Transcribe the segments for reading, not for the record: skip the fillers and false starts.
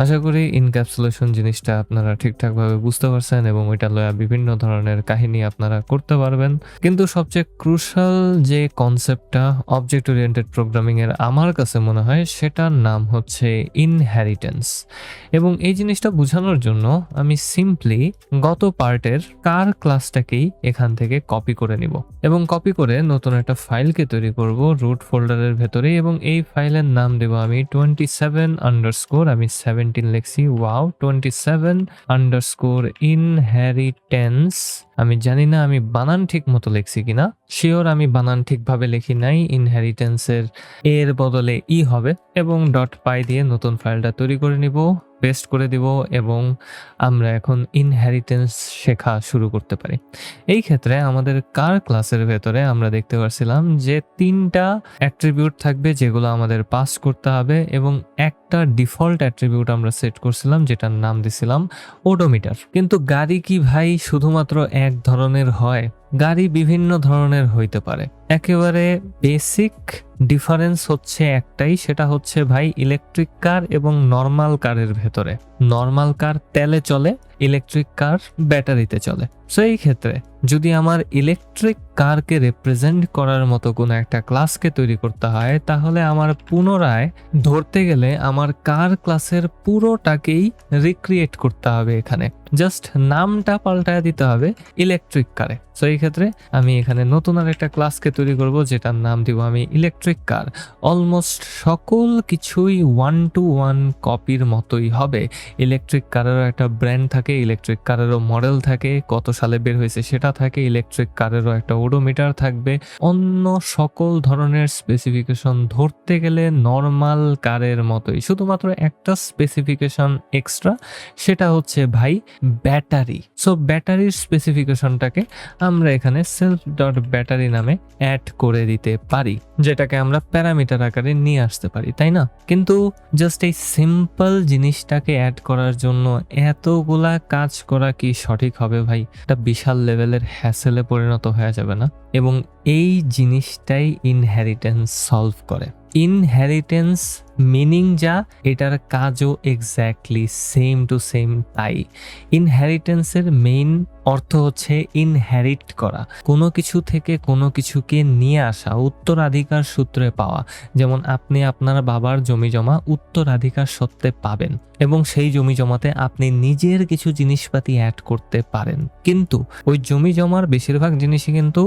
আশা করি ইনক্যাপসুলেশন জিনিসটা আপনারা ঠিকঠাকভাবে বুঝতে পারছেন এবং ওইটা লইয়া বিভিন্ন ধরনের কাহিনী আপনারা করতে পারবেন। কিন্তু সবচেয়ে ক্রুশাল যে কনসেপ্টটা অবজেক্ট ওরিয়েন্টেড প্রোগ্রামিং এর আমার কাছে মনে হয় সেটার নাম হচ্ছে ইনহেরিটেন্স। এবং এই জিনিসটা বোঝানোর জন্য আমি সিম্পলি গত পার্টের কার ক্লাসটাকেই এখান থেকে কপি করে নিব এবং কপি করে নতুন একটা ফাইলকে তৈরি করব রুট ফোল্ডারের ভেতরে এবং এই ফাইলের নাম দেব আমি 27_ আমি 17 লিখছি, ওয়াও 27_ ইনহেরিটেন্স। আমি জানি না আমি বানান ঠিক মতো লিখছি কিনা, শিওর আমি বানান ঠিকভাবে লিখি নাই। ইনহেরিটেন্সের এর বদলে ই হবে এবং .py দিয়ে নতুন ফাইলটা তৈরি করে নিব, পেস্ট করে দিব এবং আমরা এখন ইনহেরিটেন্স শেখা শুরু করতে পারি। এই ক্ষেত্রে আমাদের কার ক্লাসের ভেতরে আমরা দেখতে পাচ্ছিলাম যে 3টা অ্যাট্রিবিউট থাকবে যেগুলো আমাদের পাস করতে হবে এবং একটা ডিফল্ট অ্যাট্রিবিউট আমরা সেট করছিলাম যেটার নাম দিছিলাম ওডোমিটার। কিন্তু গাড়ি কি ভাই শুধুমাত্র এক ধরনের হয়? গাড়ি বিভিন্ন ধরনের হইতে পারে। একেবারে বেসিক ডিফারেন্স হচ্ছে একটাই, সেটা হচ্ছে ভাই ইলেকট্রিক কার এবং নর্মাল কারের ভেতরে। নর্মাল কার তেলে চলে, ইলেকট্রিক কার ব্যাটারিতে চলে। সো এই ক্ষেত্রে যদি আমার ইলেকট্রিক কারকে রিপ্রেজেন্ট করার মতো কোনো একটা ক্লাসকে তৈরি করতে হয় তাহলে আমার পুনরায় ধরতে গেলে আমার কার ক্লাসের পুরোটাকেই রিক্রিয়েট করতে হবে। এখানে জাস্ট নামটা পাল্টায় দিতে হবে ইলেকট্রিক কারে। সো এই ক্ষেত্রে আমি এখানে নতুন আর একটা ক্লাসকে তৈরি করব যেটার নাম দিব আমি ইলেকট্রিক কার। অলমোস্ট সকল কিছুই 1-to-1 কপির মতোই হবে। ইলেকট্রিক কারেরও একটা ব্র্যান্ড থাকে, ইলেকট্রিক কারেরও মডেল থাকে, কত সালে বের হয়েছে সেটা থাকে, ইলেকট্রিক কারেরও একটা ওডোমিটার থাকবে। অন্য সকল ধরনের স্পেসিফিকেশন ধরতে গেলে নর্মাল কারের মতোই, শুধুমাত্র একটা স্পেসিফিকেশন এক্সট্রা, সেটা হচ্ছে ভাই ব্যাটারি। সো ব্যাটারির স্পেসিফিকেশনটাকে আমরা এখানে self.battery নামে অ্যাড করে দিতে পারি, যেটাকে আমরা প্যারামিটার আকারে নিয়ে আসতে পারি, তাই না? কিন্তু জাস্ট এই সিম্পল জিনিসটাকে অ্যাড করার জন্য এতগুলা কাজ করা কি সঠিক হবে ভাই? এটা বিশাল লেভেলের হ্যাসেলে পরিণত হয়ে যাবে না? এবং এই জিনিসটাই ইনহেরিটেন্স সলভ করে। ইনহেরিটেন্স মিনিং যা, এটার কাজও এক্স্যাক্টলি সেম টু সেম তাই। ইনহেরিটেন্সের মেইন অর্থ হচ্ছে ইনহেরিট করা, কোনো কিছু থেকে কোনো কিছুকে নিয়ে আসা, উত্তরাধিকার সূত্রে পাওয়া। যেমন আপনি আপনার বাবার জমি জমা উত্তরাধিকার সূত্রে পাবেন এবং সেই জমি জমাতে আপনি নিজের কিছু জিনিসপাতি অ্যাড করতে পারেন, কিন্তু ওই জমি জমার বেশিরভাগ জিনিসই কিন্তু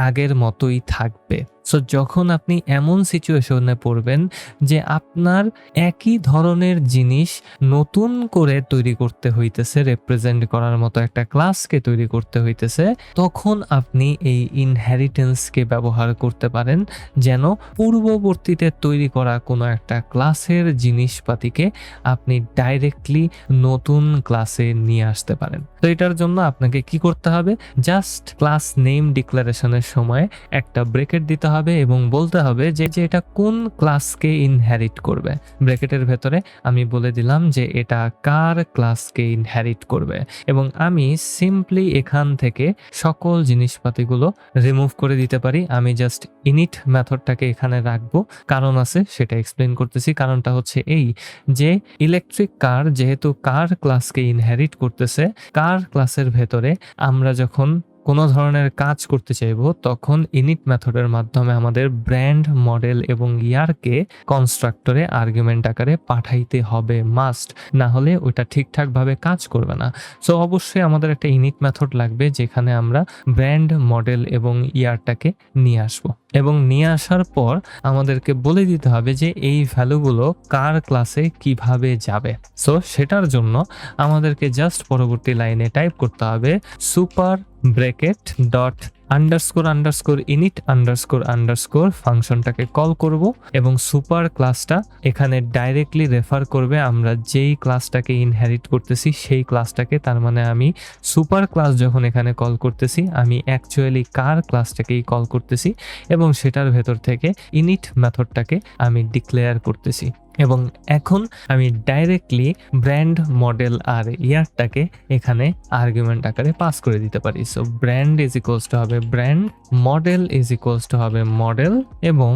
আগের মতোই থাকবে। সো যখন আপনি এমন সিচুয়েশনে পড়বেন যে আপনার একই ধরনের জিনিস নতুন করে তৈরি করতে হইতেছে, রিপ্রেজেন্ট করার মতো একটা ক্লাসকে তৈরি করতে হইতেছে, তখন আপনি এই ইনহেরিটেন্সকে ব্যবহার করতে পারেন যেন পূর্ববর্তীতে তৈরি করা কোনো একটা ক্লাসের জিনিসপাতিকে আপনি ডাইরেক্টলি নতুন ক্লাসে নিয়ে আসতে পারেন। তো এটার জন্য আপনাকে কি করতে হবে? জাস্ট ক্লাস নেম ডিক্লারেশনের সময় একটা ব্রেকেট দিতে হবে এবং বলতে হবে যে এটা কোন ক্লাসকে ইনহেরিট করবে। ব্র্যাকেটের ভেতরে আমি বলে দিলাম যে এটা কার ক্লাসকে ইনহেরিট করবে এবং আমি সিম্পলি এখান থেকে সকল জিনিসপাতিগুলো রিমুভ করে দিতে পারি। আমি জাস্ট ইনিট মেথডটাকে এখানে রাখবো, কারণ আছে সেটা এক্সপ্লেন করতেছি। কারণটা হচ্ছে এই যে ইলেকট্রিক কার যেহেতু কার ক্লাসকে ইনহেরিট করতেছে, কার ক্লাসের ভেতরে আমরা যখন কোনো ধরনের কাজ করতে চাইবো তখন ইনিট মেথডের মাধ্যমে আমাদের ব্র্যান্ড, মডেল এবং ইয়ারকে কনস্ট্রাক্টরে আর্গুমেন্ট আকারে পাঠাইতে হবে মাস্ট, না হলে ওইটা ঠিকঠাকভাবে কাজ করবে না। সো অবশ্যই আমাদের একটা ইনিট মেথড লাগবে যেখানে আমরা ব্র্যান্ড, মডেল এবং ইয়ারটাকে নিয়ে আসবো এবং নিয়ে আসার পর আমাদেরকে বলে দিতে হবে যে এই ভ্যালুগুলো কার ক্লাসে কিভাবে যাবে। সো সেটার জন্য আমাদেরকে জাস্ট পরবর্তী লাইনে টাইপ করতে হবে super bracket dot underscore init ফাংশনটাকে কল করব এবং সুপার ক্লাসটা এখানে ডাইরেক্টলি রেফার করবে আমরা যেই ক্লাসটাকে ইনহেরিট করতেছি সেই ক্লাসটাকে। তার মানে আমি সুপার ক্লাস যখন এখানে কল করতেছি আমি অ্যাকচুয়ালি কার ক্লাসটাকেই কল করতেছি এবং সেটার ভেতর থেকে ইনিট মেথডটাকে আমি ডিক্লেয়ার করতেছি এবং এখন আমি ডাইরেক্টলি ব্র্যান্ড, মডেল আর ইয়ারটাকে এখানে আর্গুমেন্ট আকারে পাস করে দিতে পারি। So brand is equals to হবে brand, model is equals to হবে মডেল এবং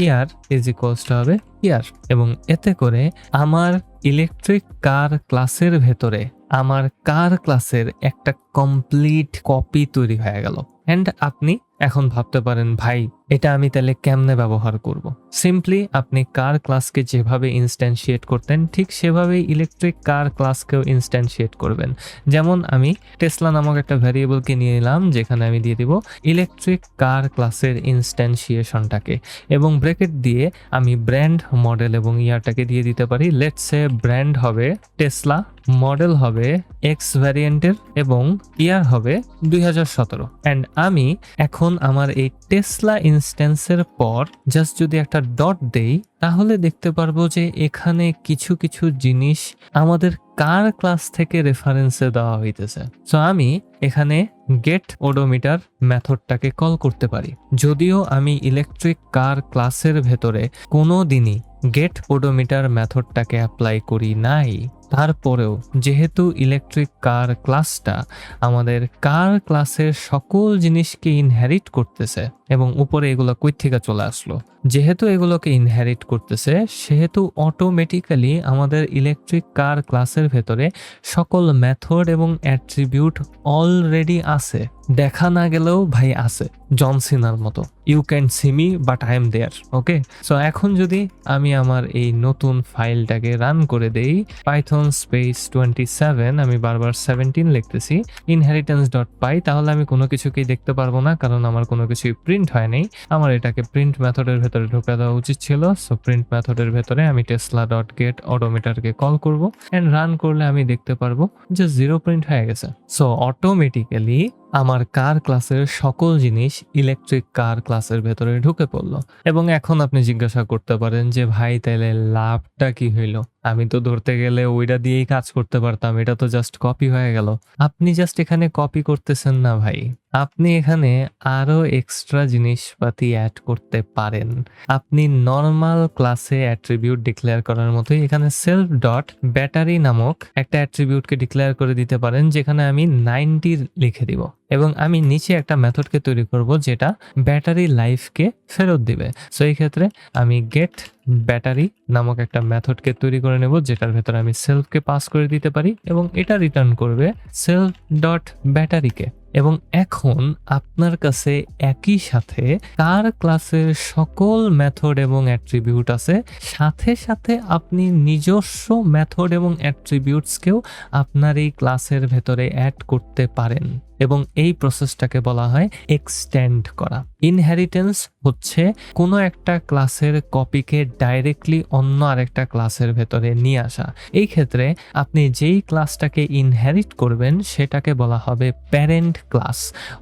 ইয়ার ইজ ইকুয়ালস টু হবে ইয়ার, এবং এতে করে আমার ইলেকট্রিক কার ক্লাসের ভেতরে আমার কার ক্লাসের একটা কমপ্লিট কপি তৈরি হয়ে গেল। অ্যান্ড আপনি এখন ভাবতে পারেন, ভাই এটা আমি তাহলে কেমনে ব্যবহার করব? সিম্পলি আপনি কার ক্লাসকে যেভাবে ইনস্ট্যান্সিয়েট করতেন ঠিক সেভাবেই ইলেকট্রিক কার ক্লাসকেও ইনস্ট্যান্সিয়েট করবেন। যেমন আমি টেসলা নামক একটা ভ্যারিয়েবলকে নিয়ে নিলাম, যেখানে আমি দিয়ে দিব ইলেকট্রিক কার ক্লাসের ইনস্ট্যান্সিয়েশনটাকে, এবং ব্র্যাকেট দিয়ে আমি ব্র্যান্ড, মডেল এবং ইয়ারটাকে দিয়ে দিতে পারি। লেটস সে ব্র্যান্ড হবে টেসলা, মডেল হবে এক্স ভ্যারিয়েন্টের এবং ইয়ার হবে 2017। অ্যান্ড আমি এখন আমার এই টেসলা ইনস্ট্যান্সের পর জাস্ট যদি একটা ডট দেই তাহলে দেখতে পারবো যে এখানে কিছু কিছু জিনিস আমাদের কার ক্লাস থেকে রেফারেন্সে দেওয়া হইতেছে। সো আমি এখানে গেট ওডোমিটার মেথডটাকে কল করতে পারি। যদিও আমি ইলেকট্রিক কার ক্লাসের ভেতরে কোনো দিনই গেট ওডোমিটার মেথডটাকে অ্যাপ্লাই করি নাই, তারপরেও যেহেতু ইলেকট্রিক কার ক্লাসটা আমাদের কার ক্লাসের সকল জিনিসকে ইনহেরিট করতেছে এবং উপরে এগুলো কই থেকে চলে আসলো, যেহেতু এগুলোকে ইনহেরিট করতেছে সেহেতু অটোমেটিক্যালি আমাদের ইলেকট্রিক কার ক্লাসের ভেতরে সকল মেথড এবং অ্যাট্রিবিউট অলরেডি আছে, দেখা না গেলেও ভাই আছে, জন সিনার মতো। You can see me but I am there. Okay, so এখন যদি আমি আমার এই নতুন ফাইলটাকে রান করে দেই, পাইথন স্পেস 27, আমি বারবার 17 লিখতেছি, inheritance.py, তাহলে আমি কোনো কিছুকেই দেখতে পারবো না, কারণ আমার কোনো কিছুই প্রিন্ট হয় নাই। আমার এটাকে প্রিন্ট মেথডের ভেতরে ঢোকা দেওয়া উচিত ছিল। সো প্রিন্ট মেথডের ভেতরে আমি টেসলা ডট গেট অডোমিটারকে কল করব, অ্যান্ড রান করলে আমি দেখতে পারবো যে 0 প্রিন্ট হয়ে গেছে। সো অটোমেটিক্যালি আমার কার ক্লাসের সকল জিনিস ইলেকট্রিক কার ক্লাসের ভেতরে ঢুকে পড়লো। এবং এখন আপনি জিজ্ঞাসা করতে পারেন যে ভাই তাইলে লাভটা কি হইলো? আমি তো ধরতে গেলে ওইটা দিয়েই কাজ করতে পারতাম, এটা তো জাস্ট কপি হয়ে গেল। আপনি জাস্ট এখানে কপি করতেছেন না ভাই, আপনি এখানে আরো এক্সট্রা জিনিসপাতি অ্যাড করতে পারেন। আপনি নর্মাল ক্লাসে অ্যাট্রিবিউট ডিক্লেয়ার করার মতোই এখানে সেলফ ডট ব্যাটারি নামক একটা অ্যাট্রিবিউটকে ডিক্লেয়ার করে দিতে পারেন, যেখানে আমি 90 লিখে দিব, এবং আমি নিচে একটা মেথডকে তৈরি করব যেটা ব্যাটারি লাইফকে ফেরত দিবে। সো এই ক্ষেত্রে আমি গেট ব্যাটারি নামক একটা মেথডকে তৈরি করে নেব, যেটার ভেতরে আমি সেলফকে পাস করে দিতে পারি এবং এটা রিটার্ন করবে সেলফ ডট ব্যাটারিকে। এবং এখন আপনার কাছে একই সাথে কার ক্লাসের সকল মেথড এবং অ্যাট্রিবিউট আছে, সাথে সাথে আপনি নিজস্ব মেথড এবং অ্যাট্রিবিউটসকেও আপনার এই ক্লাসের ভেতরে অ্যাড করতে পারেন, এবং এই প্রসেসটাকে বলা হয় এক্সটেন্ড করা। ইনহেরিটেন্স হচ্ছে কোনো একটা ক্লাসের কপিকে ডাইরেক্টলি অন্য আরেকটা ক্লাসের ভেতরে নিয়ে আসা। এই ক্ষেত্রে আপনি যেই ক্লাসটাকে ইনহেরিট করবেন সেটাকে বলা হবে প্যারেন্ট ক্লাস,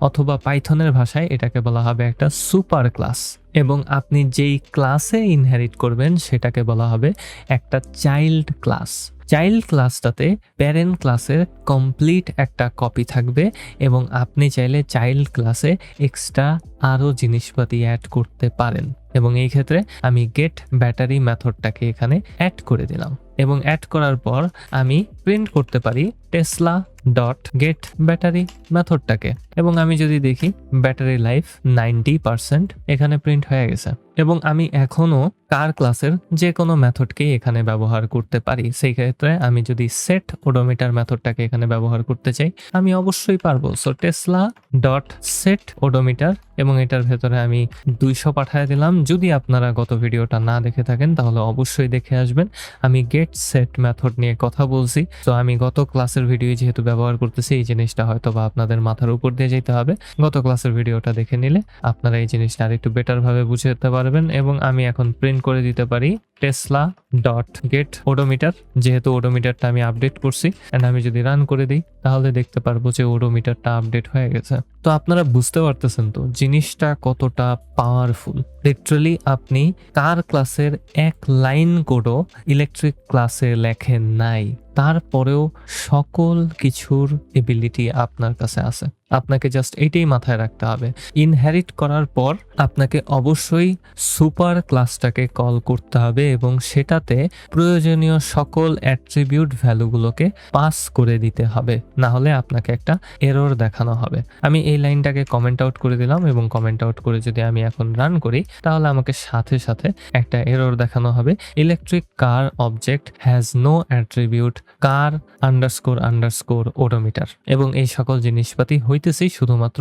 অথবা পাইথনের ভাষায় এটাকে বলা হবে একটা সুপার ক্লাস, এবং আপনি যেই ক্লাসে ইনহেরিট করবেন সেটাকে বলা হবে একটা চাইল্ড ক্লাস। চাইল্ড ক্লাসটাতে প্যারেন্ট ক্লাসের কমপ্লিট একটা কপি থাকবে, এবং আপনি চাইলে চাইল্ড ক্লাসে এক্সট্রা আরও জিনিসপাতি অ্যাড করতে পারেন। এবং এই ক্ষেত্রে আমি গেট ব্যাটারি মেথডটাকে এখানে অ্যাড করে দিলাম, এবং অ্যাড করার পর আমি প্রিন্ট করতে পারি টেসলা ডট গেট ব্যাটারি মেথডটাকে, এবং আমি যদি দেখি ব্যাটারি লাইফ 90% এখানে প্রিন্ট হয়ে গেছে। এবং আমি এখনো কার ক্লাসের যে কোনো মেথডকেই এখানে ব্যবহার করতে পারি। সেই ক্ষেত্রে আমি যদি সেট ওডোমিটার মেথডটাকে এখানে ব্যবহার করতে চাই আমি অবশ্যই পারবো। So Tesla dot set odometer, এবং এটার ভেতরে আমি 200 পাঠিয়ে দিলাম। যদি আপনারা গত ভিডিওটা না দেখে থাকেন তাহলে অবশ্যই দেখে আসবেন। আমি গেট সেট মেথড নিয়ে কথা বলছি, তো আমি গত ক্লাসের ভিডিও যেহেতু ব্যবহার করতেছি এই জিনিসটা হয়তো বা আপনাদের মাথার উপর দিয়ে যেতে হবে। গত ক্লাসের ভিডিওটা দেখে নিলে আপনারা এই জিনিসটা আরেকটু বেটার ভাবে বুঝতে পারবেন। এবং আমি এখন প্রিন্ট করে দিতে পারি টেসলা ডট গেট ওডোমিটার, যেহেতু ওডোমিটারটা আমি আপডেট করছি, এন্ড আমি যদি রান করে দিই তাহলে দেখতে পারবো যে ওডোমিটারটা আপডেট হয়ে গেছে। তো আপনারা বুঝতে পারতেছেন তো জিনিসটা কতটা পাওয়ারফুল। লিটারালি আপনি কার ক্লাসের এক লাইন কোডও ইলেকট্রিক ক্লাসে লেখেন নাই, তারপরেও সকল কিছুর এবিলিটি আপনার কাছে আছে। আপনাকে জাস্ট এইটাই মাথায় রাখতে হবে, ইনহেরিট করার পর আপনাকে অবশ্যই সুপার ক্লাসটাকে কল করতে হবে এবং সেটাতে প্রয়োজনীয় সকল অ্যাট্রিবিউট ভ্যালুগুলোকে পাস করে দিতে হবে, না হলে আপনাকে একটা এরর দেখানো হবে। আমি এই লাইনটাকে কমেন্ট আউট করে দিলাম এবং কমেন্ট আউট করে যদি আমি এখন রান করি তাহলে আমাকে সাথে সাথে একটা এরর দেখানো হবে, electric car object has no attribute car underscore odometer. এবং এই সকল জিনিসপাতি হইতেছি শুধুমাত্র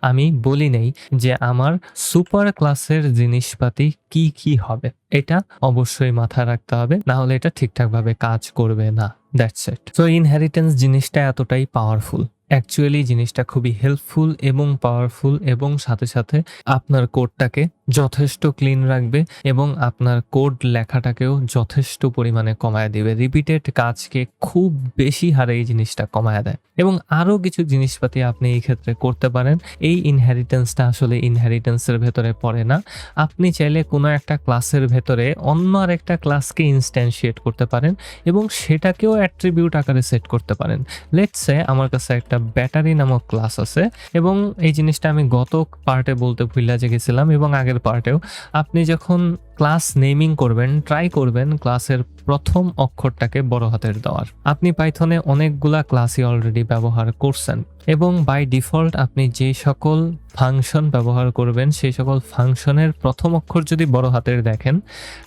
আমি বলি নেই যে আমার সুপার ক্লাসের জিনিসপাতি কি কি হবে, এটা অবশ্যই মাথায় রাখতে হবে, না হলে এটা ঠিকঠাকভাবে কাজ করবে না। That's it. সো ইনহেরিটেন্স জিনিসটা এতটাই পাওয়ারফুল, অ্যাকচুয়ালি জিনিসটা খুবই হেল্পফুল এবং পাওয়ারফুল, এবং সাথে সাথে আপনার কোডটাকে যথেষ্ট ক্লিন রাখবে এবং আপনার কোড লেখাটাকেও যথেষ্ট পরিমাণে কমায় দিবে। রিপিটেড কাজকে খুব বেশি হারে এই জিনিসটা কমায় দেয়। এবং আরও কিছু জিনিসপাতি আপনি এই ক্ষেত্রে করতে পারেন। এই ইনহেরিটেন্সটা আসলে ইনহেরিটেন্সের ভেতরে পড়ে না। আপনি চাইলে কোনো একটা ক্লাসের ভেতরে অন্য আর একটা ক্লাসকে ইনস্ট্যান্সিয়েট করতে পারেন এবং সেটাকেও অ্যাট্রিবিউট আকারে সেট করতে পারেন। লেটস সে আমার কাছে একটা ব্যাটারি নামক ক্লাস আছে, এবং এই জিনিসটা আমি গত পার্টে বলতে ভুলে গেছিলাম এবং আগের পার্টেও। আপনি যখন ক্লাস নেমিং করবেন, ট্রাই করবেন ক্লাসের প্রথম অক্ষরটাকে বড় হাতের দেওয়ার। আপনি পাইথনে অনেকগুলা ক্লাসই অলরেডি ব্যবহার করছেন এবং বাই ডিফল্ট আপনি যে সকল ফাংশন ব্যবহার করবেন সেই সকল ফাংশনের প্রথম অক্ষর যদি বড় হাতের দেখেন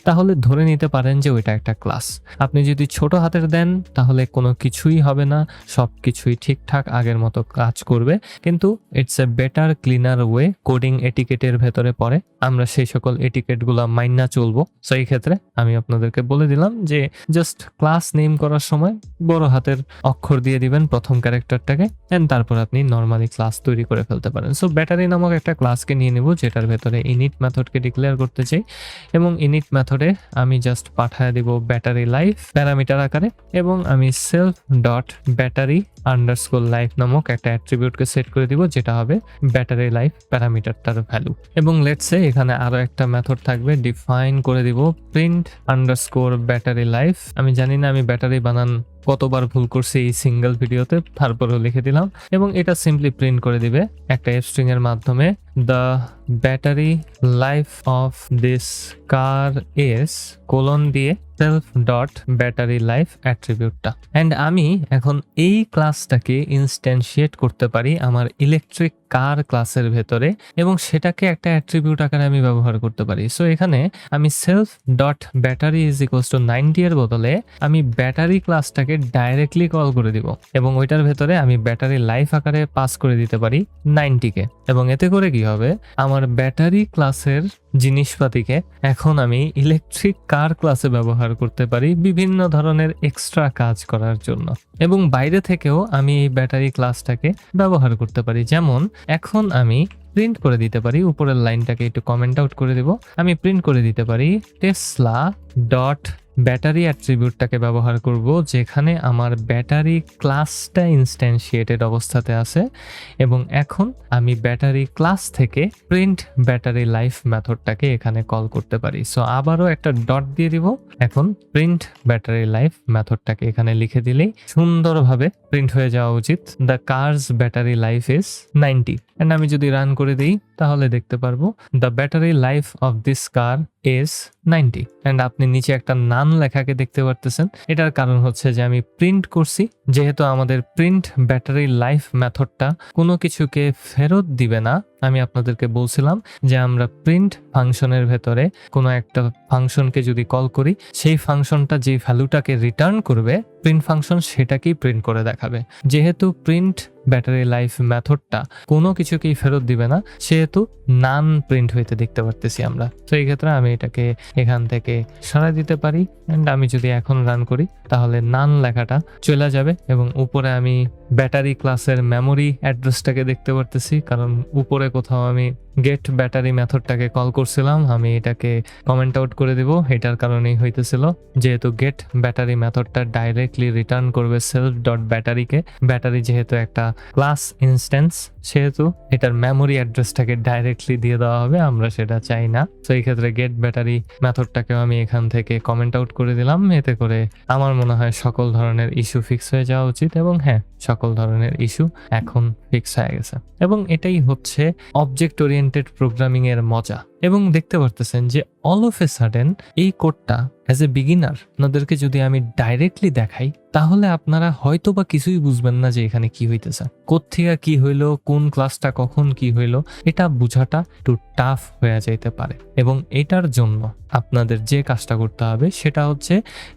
তাহলে ধরে নিতে পারেন যে ওইটা একটা ক্লাস। আপনি যদি ছোট হাতের দেন তাহলে কোনো কিছুই হবে না, সব কিছুই ঠিকঠাক আগের মতো কাজ করবে, কিন্তু it's a better cleaner way. Coding এটিকেটের ভেতরে পড়ে, আমরা সেই সকল এটিকেটগুলো মাইনা চলবো। সো এই ক্ষেত্রে আমি আপনাদেরকে বলে দিলাম যে জাস্ট ক্লাস নেম করার সময় বড় হাতের অক্ষর দিয়ে দিবেন প্রথম ক্যারেক্টারটাকে, এন্ড তারপর আপনি নর্মালি ক্লাস তৈরি করে ফেলতে পারেন। সো ব্যাটারি নামক একটা ক্লাসকে নিয়ে নেব যেটার ভেতরে ইনিট মেথডকে ডিক্লেয়ার করতে চাই, এবং ইনিট মেথডে আমি জাস্ট পাঠায় দিব ব্যাটারি লাইফ প্যারামিটার আকারে, এবং আমি self dot battery underscore life নামক একটা অ্যাট্রিবিউটকে সেট করে দিব যেটা হবে ব্যাটারি লাইফ প্যারামিটারটার ভ্যালু। এবং লেটস সে এখানে আরো একটা মেথড থাকবে, ডিফাইন করে দিব প্রিন্ট আন্ডারস্কোর ব্যাটারি লাইফ। আমি জানি না আমি ব্যাটারি বানান কতবার ভুল করছি এই সিঙ্গেল ভিডিওতে, তারপরেও লিখে দিলাম, এবং এটা সিম্পলি প্রিন্ট করে দিবে একটা স্ট্রিং এর মাধ্যমে the battery life of this car is colon দিয়ে সেলফ ডট ব্যাটারি লাইফ অ্যাট্রিবিউটটা। অ্যান্ড আমি এখন এই ক্লাসটাকে ইনস্ট্যান্সিয়েট করতে পারি আমার ইলেকট্রিক কার ক্লাসের ভেতরে, এবং সেটাকে একটা অ্যাট্রিবিউট আকারে আমি ব্যবহার করতে পারি। সো এখানে আমি self dot battery is equals two 90 এর বদলে আমি ব্যাটারি ক্লাসটাকে ডাইরেক্টলি কল করে দিব, এবং ওইটার ভেতরে আমি ব্যাটারি লাইফ আকারে পাস করে দিতে পারি 90কে। এবং এতে করে কি হবে, আমার ব্যাটারি ক্লাসের জিনিসপাতিকে এখন আমি ইলেকট্রিক কার ক্লাসে ব্যবহার করতে পারি বিভিন্ন ধরনের এক্সট্রা কাজ করার জন্য, এবং বাইরে থেকেও আমি এই ব্যাটারি ক্লাসটাকে ব্যবহার করতে পারি। যেমন এখন আমি প্রিন্ট করে দিতে পারি, উপরের লাইনটাকে একটু কমেন্ট আউট করে দেব, আমি প্রিন্ট করে দিতে পারি টেসলা ডট ব্যাটারি অ্যাট্রিবিউটটাকে ব্যবহার করব যেখানে আমার ব্যাটারি ক্লাসটা ইনস্ট্যান্সিয়েটেড অবস্থাতে আছে, এবং এখন আমি ব্যাটারি ক্লাস থেকে প্রিন্ট ব্যাটারি লাইফ মেথডটাকে এখানে কল করতে পারি। সো আবারও একটা ডট দিয়ে দিব, এখন প্রিন্ট ব্যাটারি লাইফ মেথডটাকে এখানে লিখে দিলেই সুন্দরভাবে প্রিন্ট হয়ে যাওয়া উচিত the car's battery life is 90। And আমি যদি রান করে দিই তাহলে দেখতে পারবো the battery life of this car is 90। And আপনি নিচে একটা নান লেখাকে দেখতে পারতেছেন, এটার কারণ হচ্ছে যে আমি প্রিন্ট করছি, যেহেতু আমাদের প্রিন্ট ব্যাটারি লাইফ মেথডটা কোনো কিছুকে ফেরত দিবে না। আমি আপনাদেরকে বলছিলাম যে আমরা প্রিন্ট ফাংশনের ভেতরে কোনো একটা ফাংশনকে যদি কল করি, সেই ফাংশনটা যে ভ্যালুটাকে রিটার্ন করবে প্রিন্ট ফাংশন সেটাকেই প্রিন্ট করে দেখাবে। যেহেতু প্রিন্ট ব্যাটারি লাইফ মেথডটা কোনো কিছুকেই ফেরত দিবে না, সেহেতু নান প্রিন্ট হইতে দেখতে পারতেছি আমরা। তো এই ক্ষেত্রে আমি এটাকে এখান থেকে সরাই দিতে পারি, এন্ড আমি যদি এখন রান করি তাহলে নান লেখাটা চলে যাবে, এবং উপরে আমি ব্যাটারি ক্লাসের মেমোরি অ্যাড্রেসটাকে দেখতে পারতেছি, কারণ উপরে কোথাও আমি গেট ব্যাটারি মেথডটাকে কল করছিলাম। আমি এটাকে কমেন্ট আউট করে দিব, এটার কারণেই হইতেছিল, যেহেতু গেট ব্যাটারি মেথডটা ডাইরেক্টলি রিটার্ন করবে সেলফ ডট ব্যাটারিকে। ব্যাটারি যেহেতু একটা ক্লাস ইনস্ট্যান্স, সেহেতু এটার মেমোরি অ্যাড্রেসটাকে ডাইরেক্টলি দিয়ে দেওয়া হবে, আমরা সেটা চাই না। তো এই ক্ষেত্রে গেট ব্যাটারি মেথডটাকেও আমি এখান থেকে কমেন্ট আউট করে দিলাম। এতে করে আমার মনে হয় সকল ধরনের ইস্যু ফিক্স হয়ে যাওয়া উচিত, এবং হ্যাঁ, সকল ধরনের ইস্যু এখন ফিক্স হয়ে গেছে। এবং এটাই হচ্ছে অবজেক্ট ওরিয়েন্টেড প্রোগ্রামিং এর মজা। এবং দেখতে পারতেছেন যে অল অফ এ সাডেন এই কোডটা অ্যাজ এ বিগিনার আপনাদেরকে যদি আমি ডাইরেক্টলি দেখাই তাহলে আপনারা হয়তো বা কিছুই বুঝবেন না যে এখানে কি হইতেছে, কোত্থেকে কি হইলো, কোন ক্লাসটা কখন কি হইলো, এটা বোঝাটা একটু টাফ হয়ে যাইতে পারে। এবং এটার জন্য আপনাদের যে কাজটা করতে হবে সেটা হচ্ছে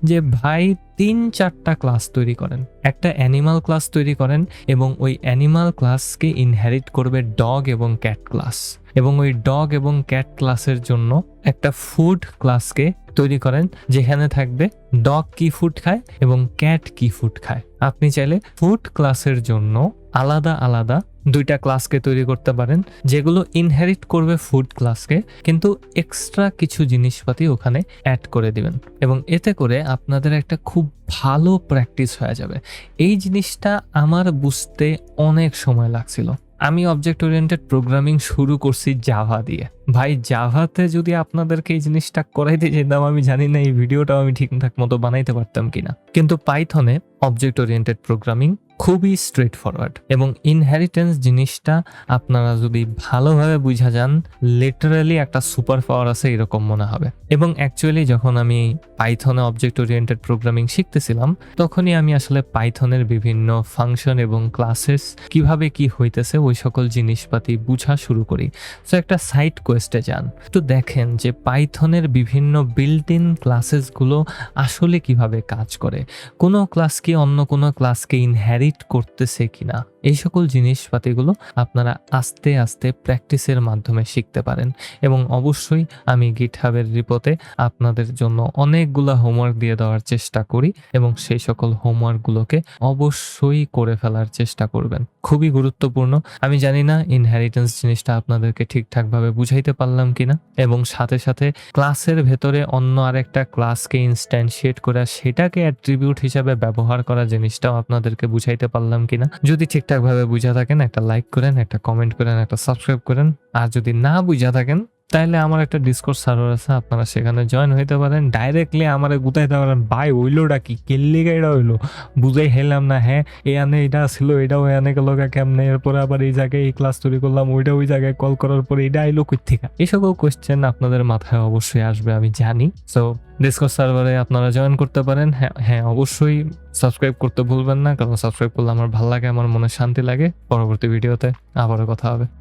যে ভাই 3-4টা ক্লাস তৈরি করেন, একটা অ্যানিমাল ক্লাস তৈরি করেন এবং ওই অ্যানিমাল ক্লাসকে ইনহেরিট করবে ডগ এবং ক্যাট ক্লাস, এবং ওই ডগ এবং ক্যাট ক্লাসের জন্য একটা ফুড ক্লাসকে তৈরি করেন যেখানে থাকবে ডগ কি ফুড খায় এবং ক্যাট কি ফুড খায়। আপনি চাইলে ফুড ক্লাসের জন্য আলাদা আলাদা 2টা ক্লাসকে তৈরি করতে পারেন যেগুলো ইনহেরিট করবে ফুড ক্লাসকে, কিন্তু এক্সট্রা কিছু জিনিসপাতি ওখানে অ্যাড করে দিবেন এবং এতে করে আপনাদের একটা খুব ভালো প্র্যাকটিস হয়ে যাবে। এই জিনিসটা আমার বুঝতে অনেক সময় লাগছিল। আমি অবজেক্ট ওরিয়েন্টেড প্রোগ্রামিং শুরু করছি জাভা দিয়ে। ভাই জাভাতে যদি আপনাদেরকে এই জিনিসটা করাইতে যেতাম আমি জানি না এই ভিডিওটাও আমি ঠিকঠাক মতো বানাইতে পারতাম কিনা, কিন্তু পাইথনে অবজেক্ট ওরিয়েন্টেড প্রোগ্রামিং খুবই স্ট্রেট ফরওয়ার্ড এবং ইনহেরিটেন্স জিনিসটা আপনারা যদি ভালোভাবে বুঝা যান লিটারালি একটা সুপার পাওয়ার আছে এরকম মনে হবে। এবং অ্যাকচুয়ালি যখন আমি পাইথনে অবজেক্ট ওরিয়েন্টেড প্রোগ্রামিং শিখতেছিলাম তখনই আমি আসলে পাইথনের বিভিন্ন ফাংশন এবং ক্লাসেস কিভাবে কি হইতেছে ওই সকল জিনিসপাতি বুঝা শুরু করি। সো একটা সাইড কোয়েস্টে যান, তো দেখেন যে পাইথনের বিভিন্ন বিল্ট ইন ক্লাসেসগুলো আসলে কিভাবে কাজ করে, কোনো ক্লাস কি অন্য কোনো ক্লাসকে ইনহেরিট করতেছে কিনা, এই সকল জিনিসপাতিগুলো আপনারা আস্তে আস্তে প্র্যাকটিসের মাধ্যমে শিখতে পারেন। এবং অবশ্যই আমি গিটহাবের রিপোতে আপনাদের জন্য অনেকগুলো হোমওয়ার্ক দিয়ে দেওয়ার চেষ্টা করি এবং সেই সকল হোমওয়ার্কগুলোকে অবশ্যই করে ফেলার চেষ্টা করবেন, খুবই গুরুত্বপূর্ণ। আমি জানি না ইনহেরিটেন্স জিনিসটা আপনাদেরকে ঠিকঠাকভাবে বুঝাইতে পারলাম কিনা, এবং সাথে সাথে ক্লাসের ভেতরে অন্য আরেকটা ক্লাসকে ইনস্ট্যান্সিয়েট করে সেটাকে অ্যাট্রিবিউট হিসাবে ব্যবহার করা জিনিসটাও আপনাদেরকে বুঝাইতে পারলাম কিনা। যদি ঠিকঠাকভাবে বুঝা থাকেন একটা লাইক করেন, একটা কমেন্ট করেন, একটা সাবস্ক্রাইব করেন। আর যদি না বুঝা থাকেন তাহলে আমার একটা ডিসকর্ড সার্ভার আছে, আপনারা সেখানে জয়েন হইতে পারেন। ডাইরেক্টলি আমারে গুতাইতে পারেন ভাই হইলোটা কি, কেল্লিগা এটা হইলো বুঝাই হেলাম না, হ্যাঁ এখানে এটা ছিল, এটাও এখানে গেল কেমনে, এরপরে আবার এই জায়গায় এই ক্লাস তৈরি করলাম, ওইটা ওই জায়গায় কল করার পরে এটা আইলো কই থেকে, এই সকল কোয়েশ্চেন আপনাদের মাথায় অবশ্যই আসবে আমি জানি। সো ডিসকর্ড সার্ভারে আপনারা জয়েন করতে পারেন। হ্যাঁ অবশ্যই সাবস্ক্রাইব করতে ভুলবেন না, কারণ সাবস্ক্রাইব করলে আমার ভালো লাগে, আমার মনে শান্তি লাগে। পরবর্তী ভিডিওতে আবারও কথা হবে।